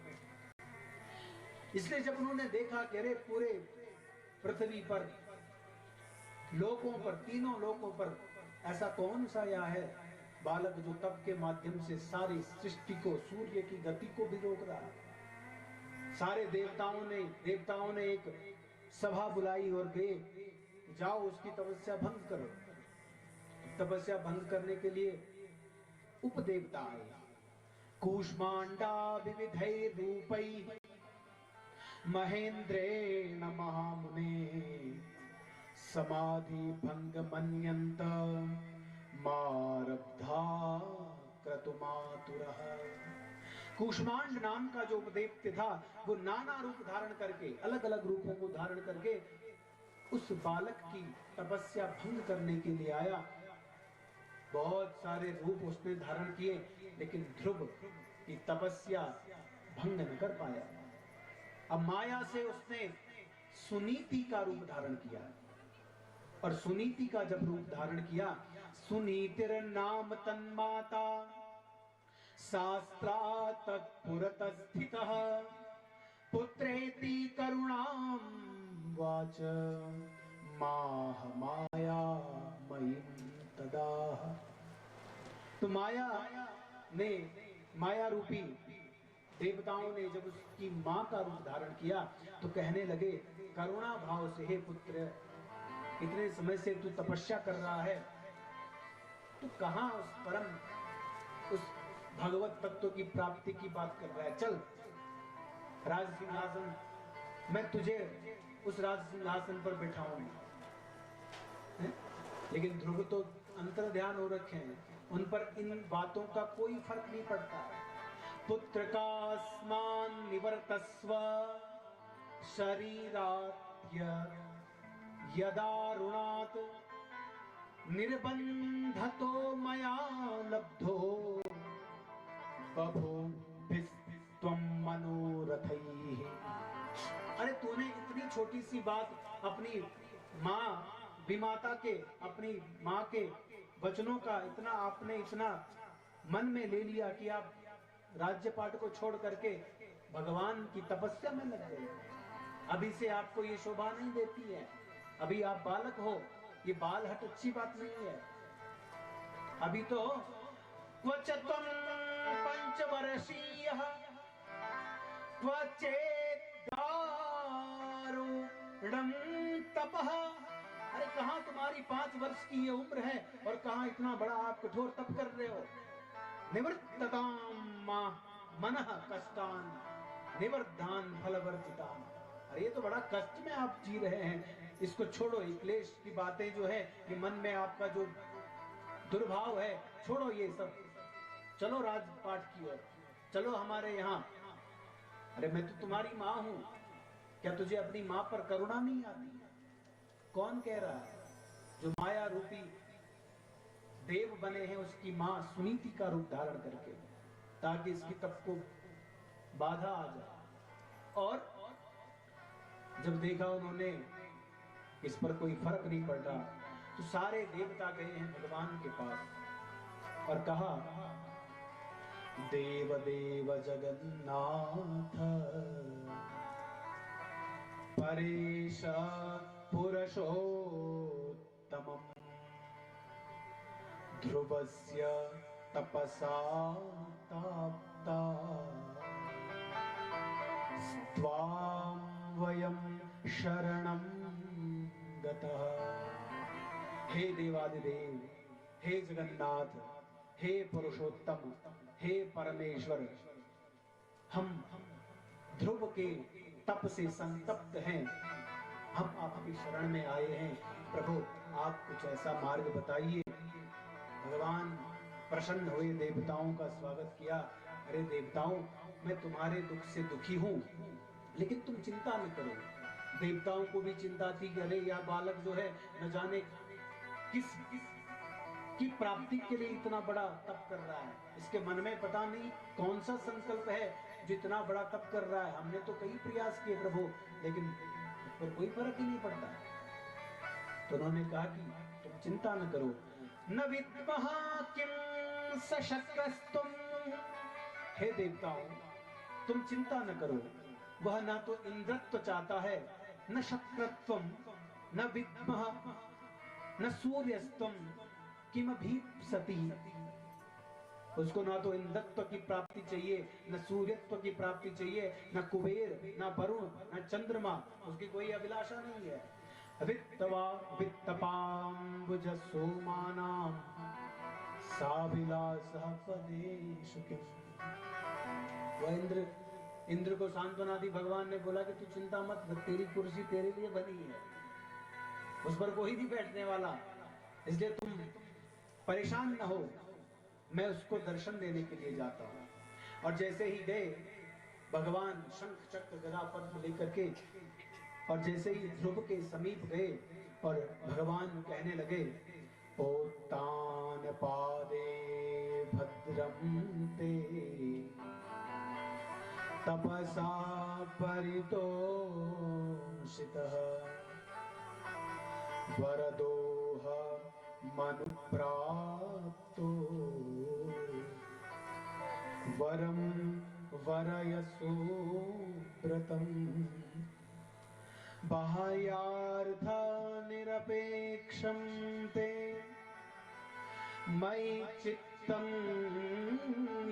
इसलिए जब उन्होंने देखा कि अरे पूरे पृथ्वी पर, लोकों पर, तीनों लोकों पर ऐसा कौन सा या है बालक जो तप के माध्यम से सारी सृष्टि को, सूर्य की गति को भी रोक रहा है। सारे देवताओं ने एक सभा बुलाई और गए, जाओ उसकी तपस्या भंग करो। तपस्या भंग करने के लिए उपदेवता आए। कूष्मांडा विविधै रूपै महेंद्रेण महामुने समाधि भंग मन्यन्त मारब्धा क्रतुमातुरः। कूष्मांड नाम का जो उपदेवता था, वो नाना रूप धारण करके, अलग अलग रूपों को धारण करके उस बालक की तपस्या भंग करने के लिए आया। बहुत सारे रूप उसने धारण किए, लेकिन ध्रुव की तपस्या भंग न कर पाया। अब माया से उसने सुनीति का रूप धारण किया, और सुनीति का जब रूप धारण किया, सुनीतिर नाम तन्माता शास्त्रात् पुरतः स्थितः पुत्रेति करुणां वाच माह माया मयिं तदाह। तो माया रूपी देवताओं ने जब उसकी मां का रूप धारण किया तो कहने लगे करुणा भाव से, हे पुत्र, इतने समय से तू तपस्या कर रहा है, तू कहां उस परम, उस भगवत तत्व की प्राप्ति की बात कर रहा है? चल राज सिंहासन, मैं तुझे उस राज सिंहासन पर बैठाऊंगा। लेकिन ध्रुव तो अंतर ध्यान हो रखे हैं, उन पर इन बातों का कोई फर्क नहीं पड़ता। पुत्र का स्मान निवर्तस्व शरीरात्य यदारुणात् निर्बंधतो मया लब्धो बभूभिस्त्वं मनोरथैः। अरे तूने इतनी छोटी सी बात अपनी माँ विमाता के, अपनी माँ के वचनों का इतना आपने इतना मन में ले लिया कि आप राज्यपाट को छोड़ करके भगवान की तपस्या में लग गए। अभी से आपको ये शोभा नहीं देती है, अभी आप बालक हो, ये बाल हट अच्छी बात नहीं है। अभी तो क्वच त्वं पंचवर्षीयः क्वचेत् दारुणं तपः। अरे कहाँ तुम्हारी 5 वर्ष की ये उम्र है और कहाँ इतना बड़ा आप कठोर तप कर रहे हो। निवृत्तताम मनः कष्टान निवर्धान फलवर्जितान। अरे ये तो बड़ा कष्ट में आप जी रहे हैं, इसको छोड़ो। ये क्लेश की बातें जो है, ये मन में आपका जो दुर्भाव है, छोड़ो ये सब, चलो राजपाट की ओर, चलो हमारे यहाँ। अरे मैं तो तुम्हारी माँ हूँ, क्या तुझे अपनी माँ पर करुणा नहीं आती? कौन कह रहा है? जो माया रूपी देव बने हैं उसकी माँ सुनीति का रूप धारण करके, ताकि इसकी तप को बाधा आ जाए। और जब देखा उन्होंने इस पर कोई फर्क नहीं पड़ रहा, तो सारे देवता गए हैं भगवान के पास और कहा, देव देव जगन्नाथ परेश पुरुषोत्तमम् ध्रुवस्य तपसा ताप्ता त्वां वयं शरणं गतः। हे देवादिदेव, हे जगन्नाथ, हे पुरुषोत्तम, हे परमेश्वर, हम ध्रुव के तप से संतप्त हैं, हम आपकी शरण में आए हैं। प्रभु आप कुछ ऐसा मार्ग बताइए। भगवान प्रसन्न हुए, देवताओं का स्वागत किया। अरे देवताओं, मैं तुम्हारे दुख से दुखी हूँ, लेकिन तुम चिंता न करो। देवताओं को भी चिंता थी कि अरे यह बालक जो है न जाने किस की प्राप्ति के लिए इतना बड़ा तप कर रहा है, इसके मन में पता नहीं कौन सा संकल्प है जो इतना बड़ा तप कर रहा है। हमने तो कई प्रयास किए प्रभु, लेकिन उस पर कोई फर्क ही नहीं पड़ता। तो उन्होंने कहा कि तुम चिंता न करो, न विद्मः किं सशक्रस्तुम। हे देवताओं, तुम चिंता न करो, वह ना तो इंद्रत्व चाहता है, न शक्रत्वम, न विद्मः, न सूर्यस्तम किमभीप्सति। उसको ना तो इंद्रत्व की प्राप्ति चाहिए, न सूर्यत्व की प्राप्ति चाहिए, न कुबेर, न वरुण, न चंद्रमा, उसकी कोई अभिलाषा नहीं है। वित्तवा वित्तपाम्बुज सोमानां साभिलाषः पदेषु किम्। वह इंद्र को सांत्वना दी। भगवान ने बोला कि तू चिंता मत, तेरी कुर्सी तेरे लिए बनी है, उस पर कोई नहीं बैठने वाला, इसलिए तुम परेशान न हो, मैं उसको दर्शन देने के लिए जाता हूँ। और जैसे ही गए भगवान शंख चक्र गदा पद्म लेकर के, और जैसे ही ध्रुव के समीप गए और भगवान कहने लगे, ओत्तान पादे भद्रं ते तपसा परितोषितः वरदोह मनुप्राप्तो वरं वरयसो व्रतम् बाह्यार्थ निरपेक्षं ते मयि चित्तं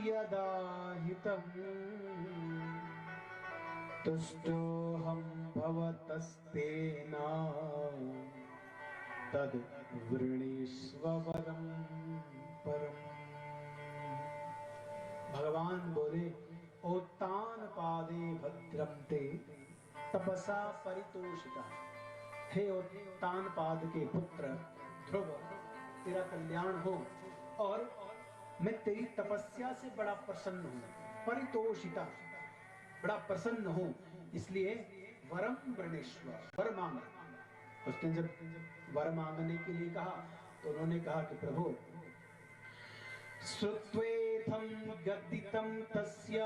यदा हितं तुष्टोऽहं भवतस्तेन तद् वृणीष्व वरं परम्। भगवान बोले, ओत्तान पादे भद्रं ते तपसा परितोषिता। हे उत्तान पाद के पुत्र ध्रुव, तेरा कल्याण हो और मैं तेरी तपस्या से बड़ा प्रसन्न हूं, परितोषिता, बड़ा प्रसन्न हूं, इसलिए वरम वृणेश्वर, वर मांग। उसने जब वर मांगने के लिए कहा तो उन्होंने कहा कि प्रभु श्रुत्वेथं गदितं तस्य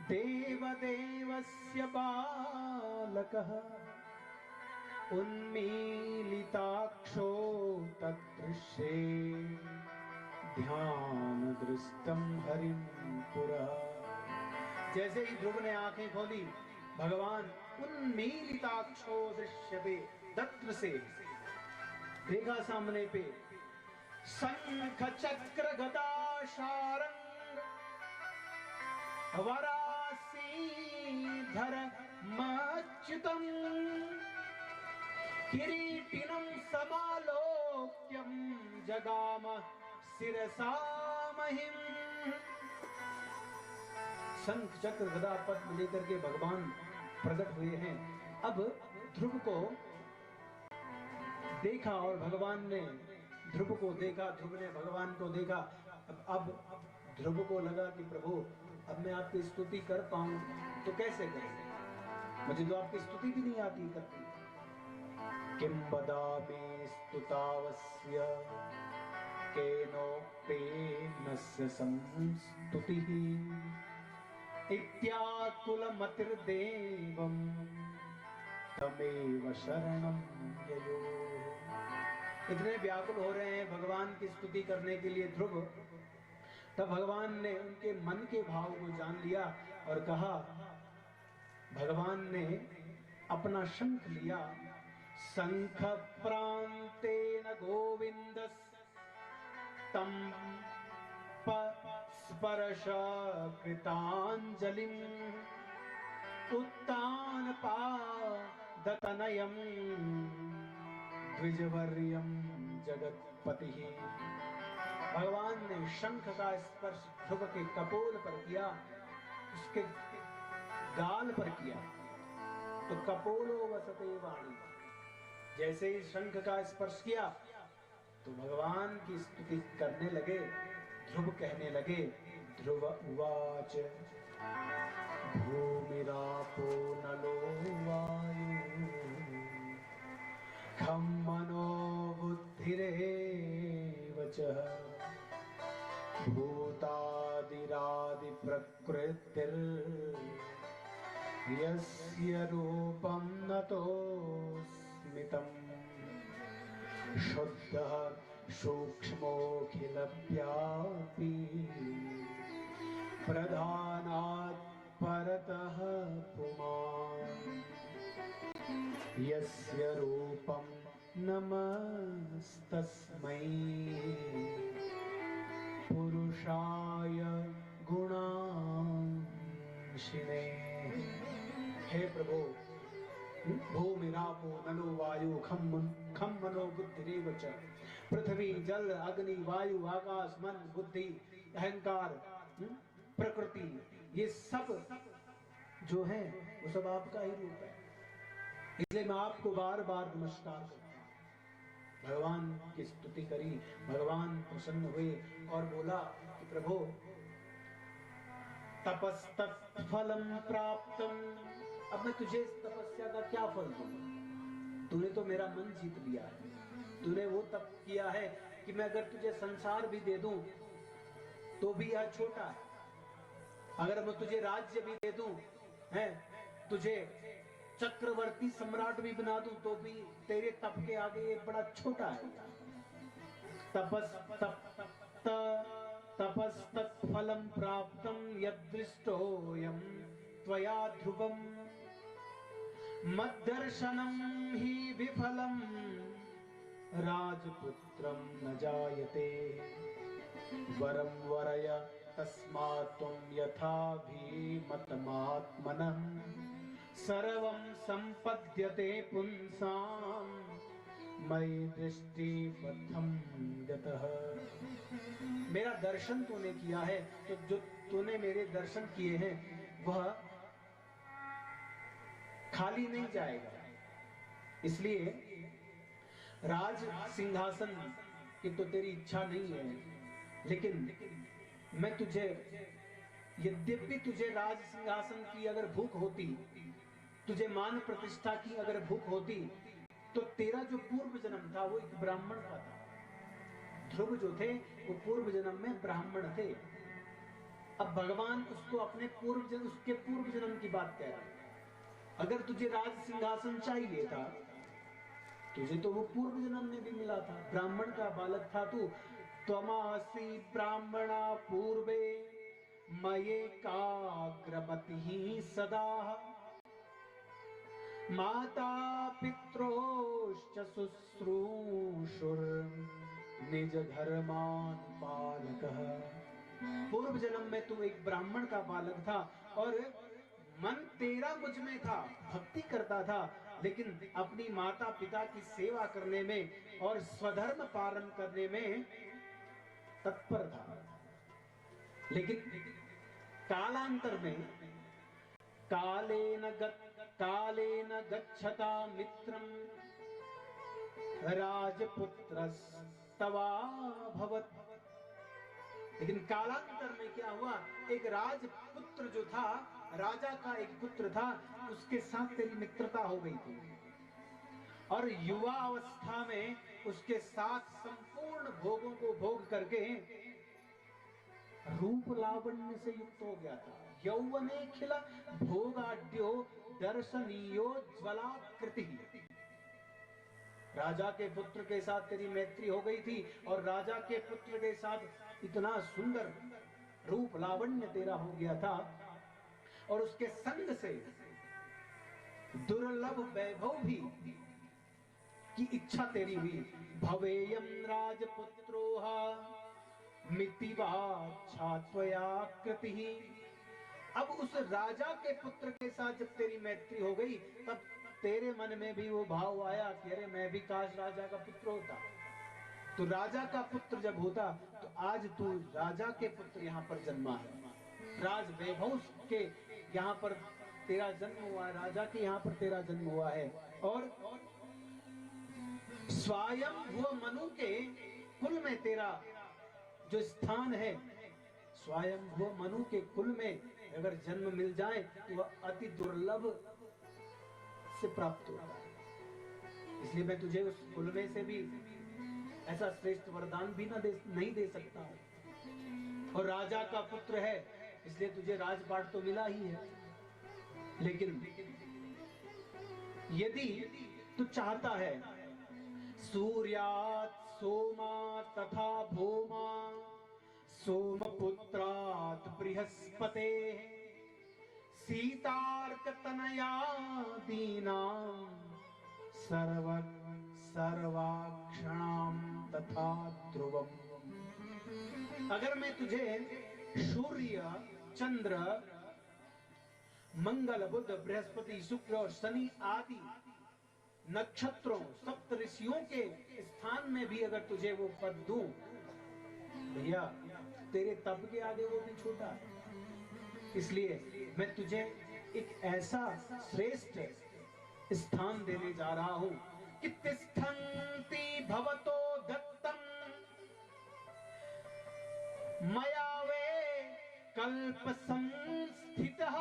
देवदेवस्य बालकः उन्मीलिताक्षो तदृशे ध्यानदृष्टं हरिं पुरः। जैसे ही ध्रुव ने आंखें खोली, भगवान उन्मीलिताक्षो दृश्यते, तत्र से देखा सामने पे शंख चक्र गदा शारंग वरासीधर मच्युतम किरीटिनं समालोक्यं जगाम शिरसा महिम। शंख चक्र गदा पद्म लेकर के भगवान प्रकट हुए हैं। अब ध्रुव को देखा और भगवान ने ध्रुव को देखा, ध्रुव ने भगवान को देखा। अब ध्रुव को लगा कि प्रभु अब मैं आपकी स्तुति कर पाऊं तो कैसे करूं, मुझे तो आपकी स्तुति भी नहीं आती करती। किम बदामि स्तुतावस्य केनोक्तेनस्य संस्तुतिः इत्याकुलमतिर्देवं तमेव शरणं ययो। इतने व्याकुल हो रहे हैं भगवान की स्तुति करने के लिए ध्रुव, तब भगवान ने उनके मन के भाव को जान लिया और कहा, भगवान ने अपना शंख लिया, शंख प्रांतेन गोविंदस् तम स्पर्श कृतांजलिं उत्तानपादतनयं द्विजवर्यं जगत्पतिः। भगवान ने शंख का स्पर्श ध्रुव के कपोल पर किया, उसके गाल पर किया तो कपोलो वसते वाणी। जैसे ही शंख का स्पर्श किया तो भगवान की स्तुति करने लगे। ध्रुव कहने लगे, ध्रुव उवाच भूमिरापो नलो वायु खं मनो बुद्धिरेव च भूतादिरादि प्रकृतिर्यस्य रूपं नतोऽस्मितम् शुद्धः सूक्ष्मोऽखिलव्यापी प्रधानात् परतः पुमान् यस्य रूपं नमस्तस्मै पुरुषाय गुणांशिने। हे प्रभु, भूमिरापो नलो वायु खम मनो बुद्धिरेव च। पृथ्वी जल अग्नि वायु आकाश मन बुद्धि अहंकार प्रकृति, ये सब जो है वो सब आपका ही रूप है। इसलिए मैं आपको बार बार नमस्कार करता हूं। भगवान की स्तुति करी, भगवान प्रसन्न हुए और बोला कि प्रभु तपस्तत्फलं प्राप्तम्। अब मैं तुझे इस तपस्या का क्या फल दूं? तूने तो मेरा मन जीत लिया है। तूने वो तप किया है कि मैं अगर तुझे संसार भी दे दूं तो भी यह छोटा है। अगर मैं तुझे राज्य भी दे दूं, है तुझे चक्रवर्ती सम्राट भी बना दूं तो भी तेरे तप के आगे ये बड़ा छोटा है। तपस्तत्फलं प्राप्तं यद्दृष्टोऽयं त्वया ध्रुवम् मद्दर्शनं हि विफलं राजपुत्रं न जायते वरं वरय तस्मात् त्वं यथाभिमतमात्मनः सर्वं संपद्यते पुंसां मयि दृष्टिपथं गतः। मेरा दर्शन तूने किया है तो जो तूने मेरे दर्शन किए हैं वह खाली नहीं जाएगा। इसलिए राज सिंहासन की तो तेरी इच्छा नहीं है, लेकिन मैं तुझे, यद्यपि तुझे राज सिंहासन की अगर भूख होती, तुझे मान प्रतिष्ठा की अगर भूख होती, तो तेरा जो पूर्व जन्म था वो एक ब्राह्मण का था। ध्रुव जो थे वो पूर्व जन्म में ब्राह्मण थे। अब भगवान उसको अपने उसके पूर्व जन्म की बात कह रहा है। अगर तुझे राज सिंहासन चाहिए था, तुझे तो वो पूर्व जन्म में भी मिला था, ब्राह्मण का बालक था तू। त्वमासि ब्राह्मणा पूर्वे मयेकाग्रमतिः सदा, माता पित्रोश्च शुश्रूषुर् निज धर्मान पालकः। पूर्व जन्म में तू एक ब्राह्मण का बालक था और मन तेरा मुझ में था, भक्ति करता था, लेकिन अपनी माता पिता की सेवा करने में और स्वधर्म पालन करने में तत्पर था। लेकिन कालांतर में कालेन गच्छता मित्रम राजपुत्रस्तवाभवत्। लेकिन कालांतर में क्या हुआ, एक राजपुत्र जो था, राजा का एक पुत्र था, उसके साथ तेरी मित्रता हो गई थी और युवा अवस्था में उसके साथ संपूर्ण भोगों को भोग करके रूप लावण्य से युक्त हो गया था। यौवने खिल भोगाढ्यो दर्शनीयो ज्वलाकृति। राजा के पुत्र के साथ तेरी मैत्री हो गई थी और राजा के पुत्र के साथ इतना सुंदर रूप लावण्य तेरा हो गया था और उसके संग से दुर्लभ वैभव भी की इच्छा तेरी हुई। भवेयम राजपुत्रोहा मितिवाच्छा त्वया कृतिः। अब उस राजा के पुत्र के साथ जब तेरी मैत्री हो गई, तब तेरे मन में भी वो भाव आया कि अरे मैं भी काश राजा का पुत्र होता। तो राजा का पुत्र जब होता तो आज तू राजा के पुत्र यहाँ पर जन्मा है, राज वैभव के यहाँ पर तेरा जन्म हुआ है, राजा के यहाँ पर तेरा जन्म हुआ है। और स्वयं वो मनु के कुल में तेरा जो स्थान है, स्वयं वो मनु के कुल में अगर जन्म मिल जाए तो वह अति दुर्लभ से प्राप्त होता है। इसलिए मैं तुझे उस कुल में से भी ऐसा श्रेष्ठ वरदान भी नहीं दे सकता हूं। और राजा का पुत्र है इसलिए तुझे राजपाट तो मिला ही है, लेकिन यदि तू चाहता है सूर्यात् सोमा तथा भौमा सोमपुत्रात् बृहस्पतेः सीतार्कतनयादीनां सर्वाक्षणां तथा ध्रुवम्। अगर मैं तुझे सूर्य, चंद्र, मंगल, बुध, बृहस्पति, शुक्र और शनि आदि नक्षत्रों, सप्त ऋषियों के स्थान में भी अगर तुझे वो पद दूं, भैया तेरे तप के आगे वो भी छोटा है। इसलिए मैं तुझे एक ऐसा श्रेष्ठ स्थान देने जा रहा हूं कि तिष्ठन्ति भवतो दत्तम मया वे कल्प संस्थितः।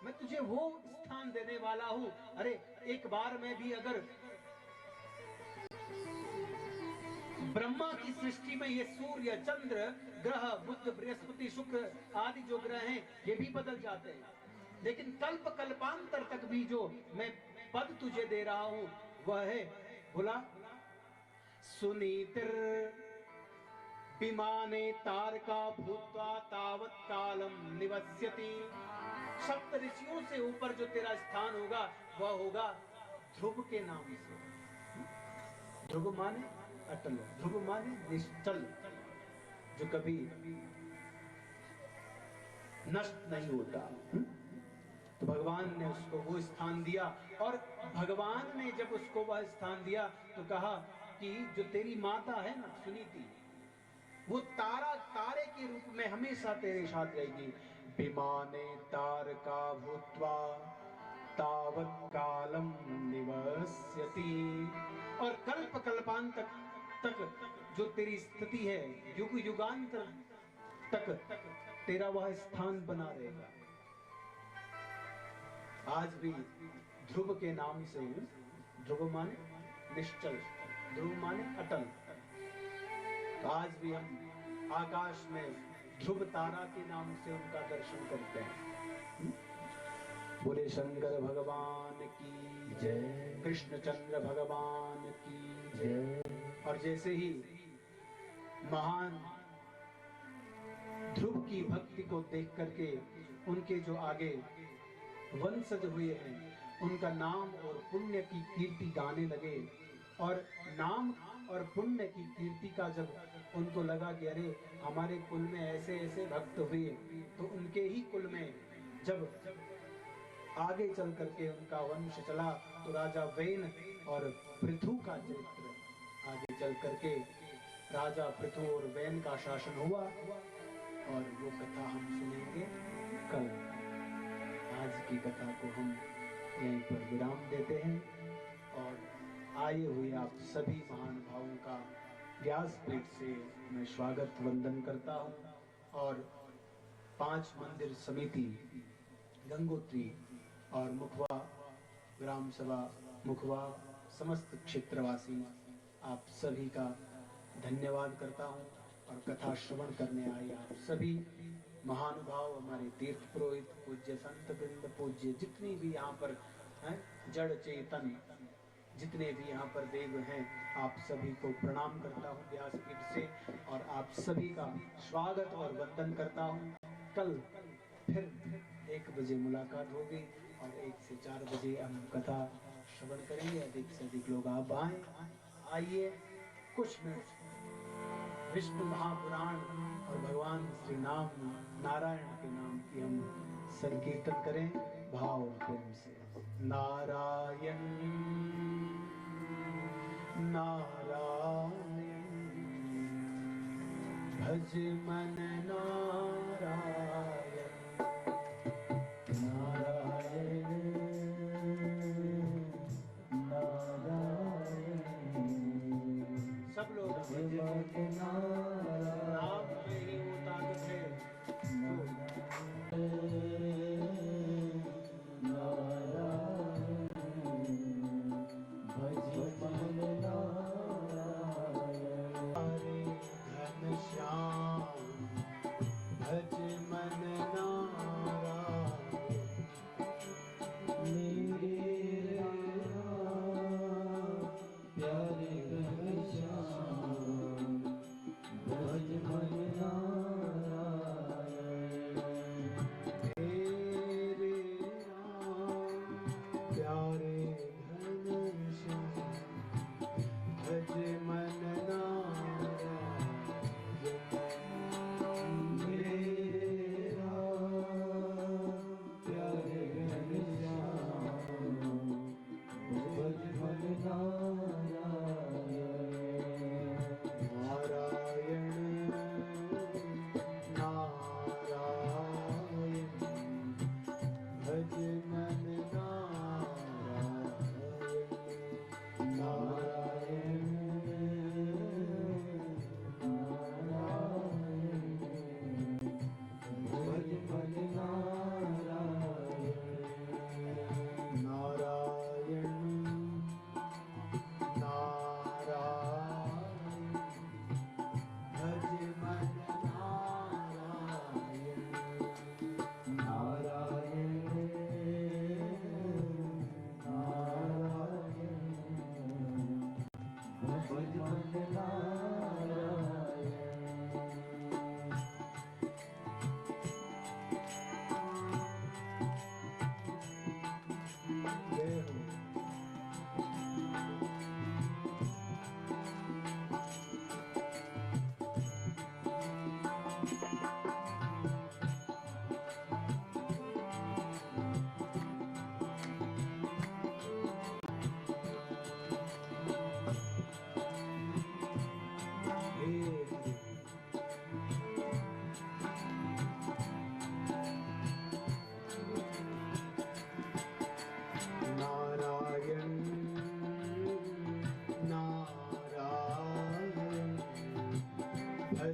मैं तुझे वो स्थान देने वाला हूं। अरे एक बार में भी अगर ब्रह्मा की सृष्टि में ये सूर्य, चंद्र, ग्रह, बुध, बृहस्पति, शुक्र आदि जो ग्रह हैं ये भी बदल जाते हैं, लेकिन कल्प कल्पांतर तक भी जो मैं पद तुझे दे रहा हूं वह है, बोला सुनीतिर विमाने तारका भूत्वा तावत कालम निवस्यति। सप्त ऋषियों से ऊपर जो तेरा स्थान होगा वह होगा ध्रुव के नाम से। ध्रुव माने अटल, ध्रुव माने निश्चल, जो कभी नष्ट नहीं होता। तो भगवान ने उसको वो स्थान दिया और भगवान ने जब उसको वह स्थान दिया तो कहा कि जो तेरी माता है ना सुनीति, वो तारे के रूप में हमेशा तेरे साथ रहेगी। विमाने तारका भूत्वा तावत् कालम निवस्यति। और कल्प कल्पांत तक जो तेरी स्थिति है, युग युगांतर तक तेरा वह स्थान बना रहेगा। आज भी ध्रुव के नाम से, ध्रुव माने निश्चल, ध्रुव माने अटल, तो आज भी हम आकाश में ध्रुव तारा के नाम से उनका दर्शन करते हैं। बोले शंकर भगवान की जय, कृष्णचंद्र भगवान की जय। और जैसे ही महान ध्रुव की भक्ति को देख करके उनके जो आगे वंशज हुए हैं, उनका नाम और पुण्य की कीर्ति गाने लगे। और नाम और पुण्य की कीर्ति का जब उनको लगा कि अरे हमारे कुल में ऐसे ऐसे भक्त हुए, तो उनके ही कुल में जब आगे चल करके उनका वंश चला, तो राजा वेन और पृथु का चरित्र आगे चल करके राजा पृथु और वेन का शासन हुआ। और वो कथा हम सुनेंगे कल। आज की कथा को हम यहीं पर विराम देते हैं और आए हुए आप सभी महानुभावों का व्यासपीठ से मैं स्वागत वंदन करता हूँ। और 5 मंदिर समिति, गंगोत्री और मुखवा ग्राम सभा मुखवा, समस्त क्षेत्रवासी आप सभी का धन्यवाद करता हूँ। और कथा श्रवण करने आए आप सभी महानुभाव, हमारे तीर्थ पुरोहित, पूज्य संत वृंद, पूज्य जितनी भी यहाँ पर हैं जड़ चेतन, जितने भी यहाँ पर देव हैं, आप सभी को प्रणाम करता हूँ व्यासपीठ से। और आप सभी का स्वागत और वंदन करता हूँ। कल फिर 1 बजे मुलाकात होगी और 1 से 4 बजे हम कथा श्रवण करेंगे। अधिक से अधिक लोग आप आइए, कुछ मिनट विष्णु महापुराण और भगवान श्री नाम नारायण के नाम की हम संकीर्तन करें भाव प्रेम से। नारायण नारायण भज मन नारायण, नारायण नारायण। सब लोग नाम में ही वो ताकत है। हरे घनश्याम भज मन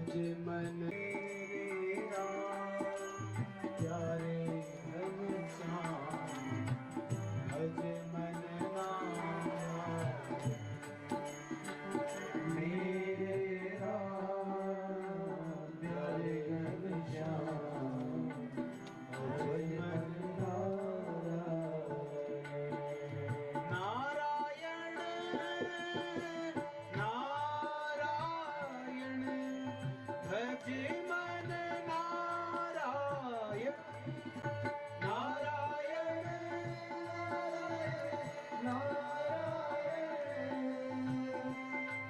भज मन रे राम प्यारे घनश्याम भज मन नारायण मेरे राम प्यारे घनश्याम भज मन नारायण नारायण भज मन नारायण नारायण नारायण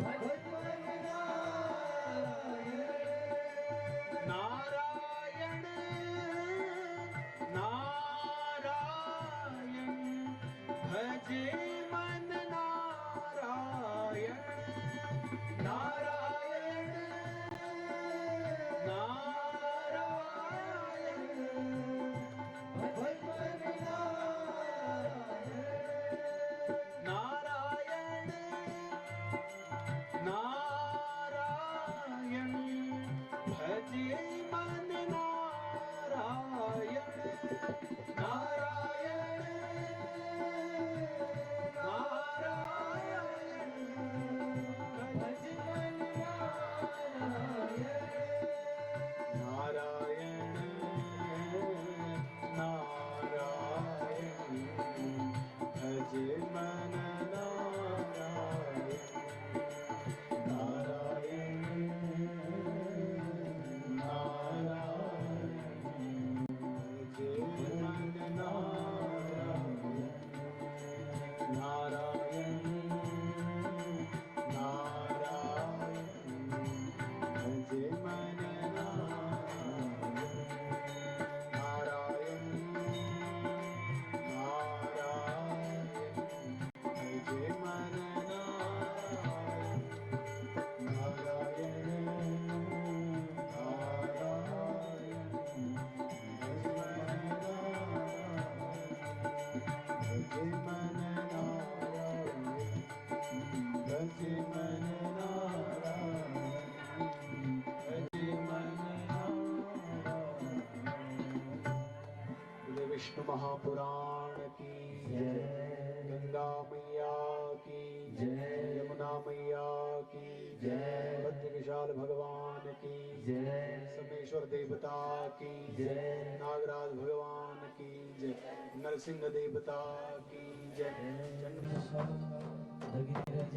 भज मन नारायण नारायण नारायण भज मन नारायण नारायण नारायण भज मन नारायण नारायण नारायण भज मन नारायण नारायण नारायण भज मन नारायण नारायण नारायण भज मन नारायण नारायण नारायण भज मन नारायण नारायण नारायण भज मन नारायण विष्णु महापुराण की जय, गंगा मैया की जय, यमुना मैया की जय, भद्र विशाल भगवान की जय, सोमेश्वर देवता की जय, नागराज भगवान की जय, नरसिंह देवता की जय। भगीरथ